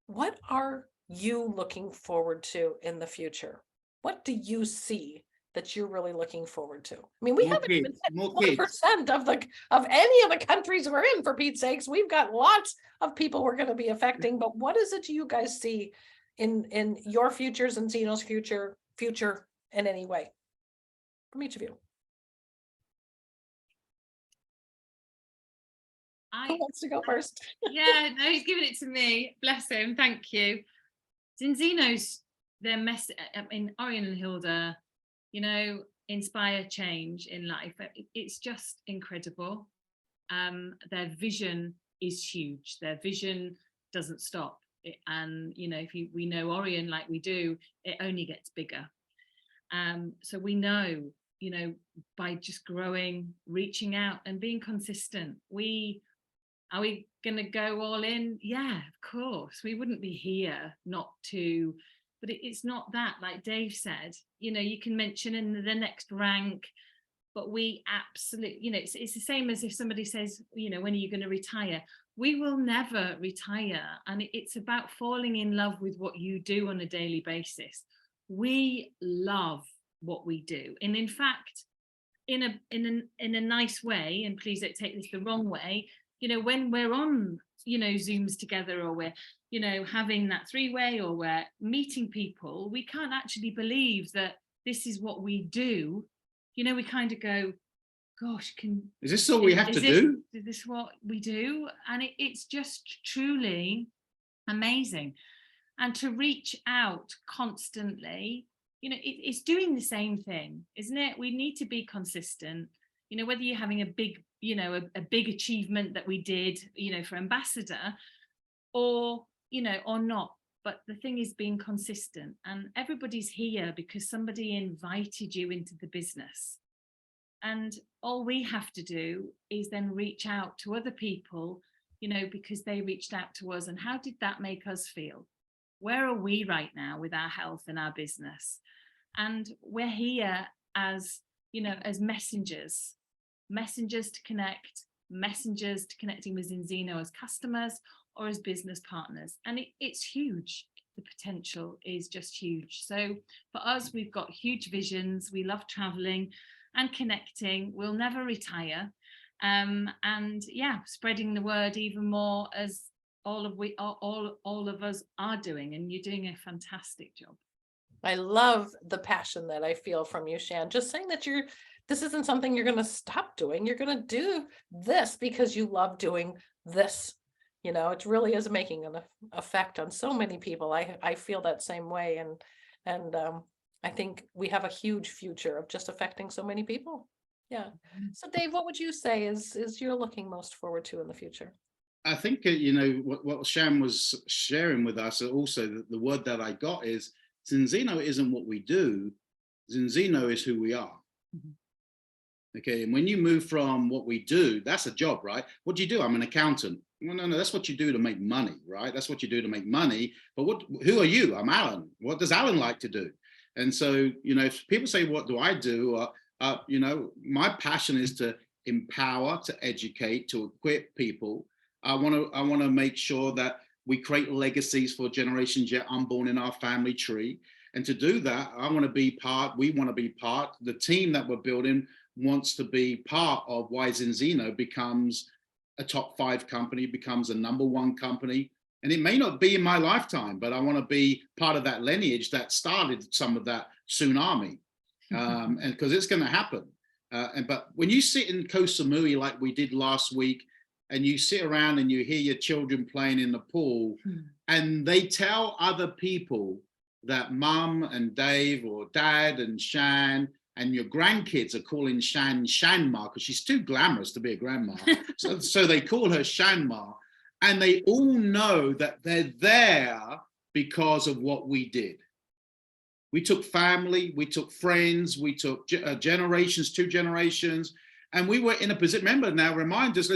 what are you looking forward to in the future? What do you see that you're really looking forward to? I mean, we haven't even hit 1% of any of the countries we're in, for Pete's sakes. We've got lots of people we're going to be affecting, but what is it you guys see in your futures and ZInzino's future in any way? From each of you. Who wants to go first? Yeah, no, he's giving it to me. Bless him. Thank you. ZInzino's their message. I mean, Orion and Hilda, you know, inspire change in life. It's just incredible. Their vision is huge. Their vision doesn't stop. And you know, if we know Orion like we do, it only gets bigger. So we know, you know, by just growing, reaching out, and being consistent. Are we going to go all in? Yeah, of course. We wouldn't be here not to. But it's not that, like Dave said, you know, you can mention in the next rank, but we absolutely, you know, it's the same as if somebody says, you know, when are you going to retire? We will never retire. And it's about falling in love with what you do on a daily basis. We love what we do. And in fact, in a nice way, and please don't take this the wrong way, you know, when we're on, you know, Zooms together, or we're, you know, having that three-way, or we're meeting people, we can't actually believe that this is what we do. You know, we kind of go, gosh, is this all we have to do? Is this what we do? And it's just truly amazing. And to reach out constantly, you know, it's doing the same thing, isn't it? We need to be consistent. You know, whether you're having a big, you know, a big achievement that we did, you know, for Ambassador, or, you know, or not. But the thing is being consistent, and everybody's here because somebody invited you into the business. And all we have to do is then reach out to other people, you know, because they reached out to us. And how did that make us feel? Where are we right now with our health and our business? And we're here as, you know, as messengers to connect, messengers to connecting with ZInzino as customers or as business partners. And it's huge. The potential is just huge. So for us, we've got huge visions. We love traveling and connecting. We'll never retire. And yeah, spreading the word even more, as all of us are doing. And you're doing a fantastic job. I love the passion that I feel from you, Shan. Just saying that this isn't something you're going to stop doing. You're going to do this because you love doing this. You know, it really is making an effect on so many people. I feel that same way. And I think we have a huge future of just affecting so many people. Yeah. So Dave, what would you say is you're looking most forward to in the future? I think, you know, what Shan was sharing with us, also the word that I got is ZInzino isn't what we do. ZInzino is who we are. Mm-hmm. Okay. And when you move from what we do, that's a job, right? What do you do? I'm an accountant. Well, no, that's what you do to make money, right? That's what you do to make money. But who are you? I'm Alan. What does Alan like to do? And so, you know, if people say, what do I do? You know, my passion is to empower, to educate, to equip people. I want to make sure that we create legacies for generations yet unborn in our family tree. And to do that, we want to be part, the team that we're building wants to be part of why ZInzino becomes a top 5 company, becomes a #1 company. And it may not be in my lifetime, but I want to be part of that lineage that started some of that tsunami. And because it's going to happen. But when you sit in Koh Samui like we did last week, and you sit around and you hear your children playing in the pool, and they tell other people that mum and Dave or dad and Shan and your grandkids are calling Shan Shanma because she's too glamorous to be a grandma. so they call her Shanma, and they all know that they're there because of what we did. We took family, we took friends, we took generations, 2 generations, and we were in a position. Remember now, remind us,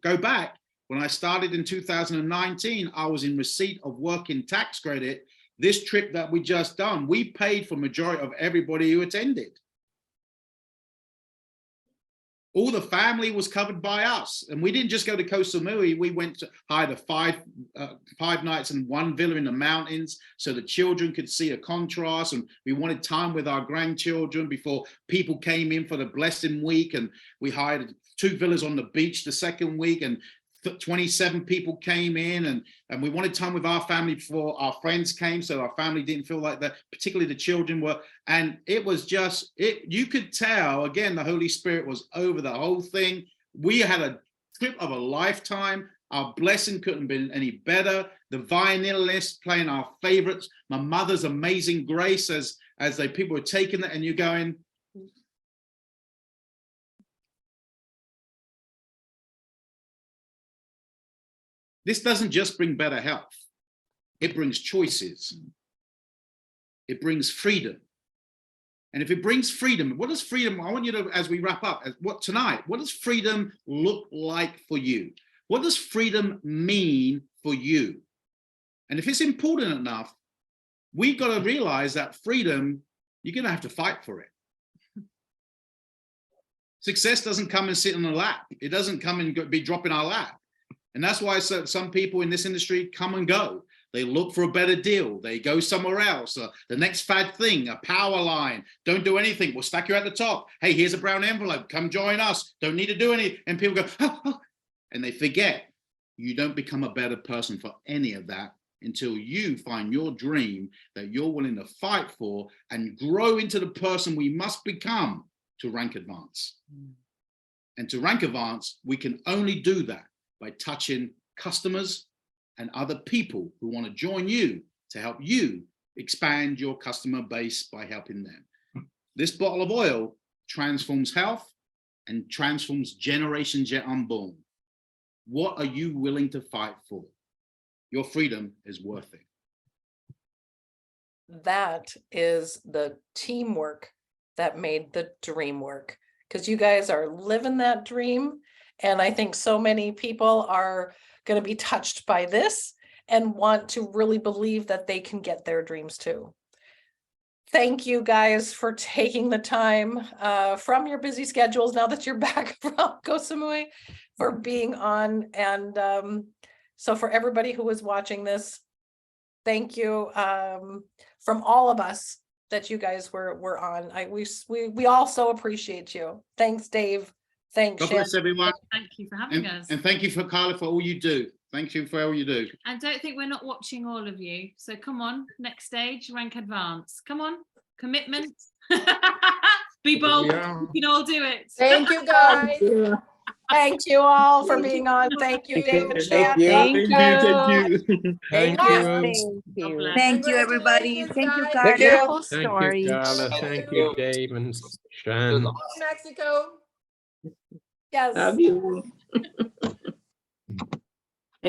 go back. When I started in 2019, I was in receipt of working tax credit. This trip that we just done, we paid for majority of everybody who attended. All the family was covered by us. And we didn't just go to Koh Samui, we went to hire 5 nights in 1 villa in the mountains so the children could see a contrast. And we wanted time with our grandchildren before people came in for the blessing week. And we hired 2 villas on the beach the second week, and 27 people came in, and we wanted time with our family before our friends came, so our family didn't feel like that, particularly the children were. And it was just, you could tell, again, the Holy Spirit was over the whole thing. We had a trip of a lifetime. Our blessing couldn't have been any better. The violinists playing our favorites, my mother's Amazing Grace, as people were taking it, and you're going, this doesn't just bring better health. It brings choices. It brings freedom. And if it brings freedom, what does freedom, I want you to, as we wrap up, what does freedom look like for you? What does freedom mean for you? And if it's important enough, we've got to realize that freedom, you're going to have to fight for it. Success doesn't come and sit on the lap. It doesn't come and be dropped in our lap. And that's why some people in this industry come and go. They look for a better deal. They go somewhere else. The next fad thing, a power line. Don't do anything. We'll stack you at the top. Hey, here's a brown envelope. Come join us. Don't need to do anything. And people go, oh, oh. And they forget. You don't become a better person for any of that until you find your dream that you're willing to fight for and grow into the person we must become to rank advance. And to rank advance, we can only do that by touching customers and other people who want to join you to help you expand your customer base by helping them. This bottle of oil transforms health and transforms generations yet unborn. What are you willing to fight for? Your freedom is worth it. That is the teamwork that made the dream work, because you guys are living that dream. And I think so many people are going to be touched by this and want to really believe that they can get their dreams too. Thank you guys for taking the time from your busy schedules, now that you're back from Koh Samui, for being on. And so for everybody who is watching this, thank you from all of us that you guys were on. We also appreciate you. Thanks, Dave. Thanks, God Shan. bless everyone. Thank you for having us. And thank you for Carla for all you do. Thank you for all you do. And don't think we're not watching all of you. So come on, next stage, rank advance. Come on, commitment. Be bold. Yeah. We can all do it. Thank you, guys. Thank you all for being on. Thank you, Dave and Shan. Thank you. Thank you. Thank you, everybody. Thank you, Thank guys. you. Beautiful Thank you, stories. Carla. Thank you, Dave and Shan. Mexico. Yes. Love you.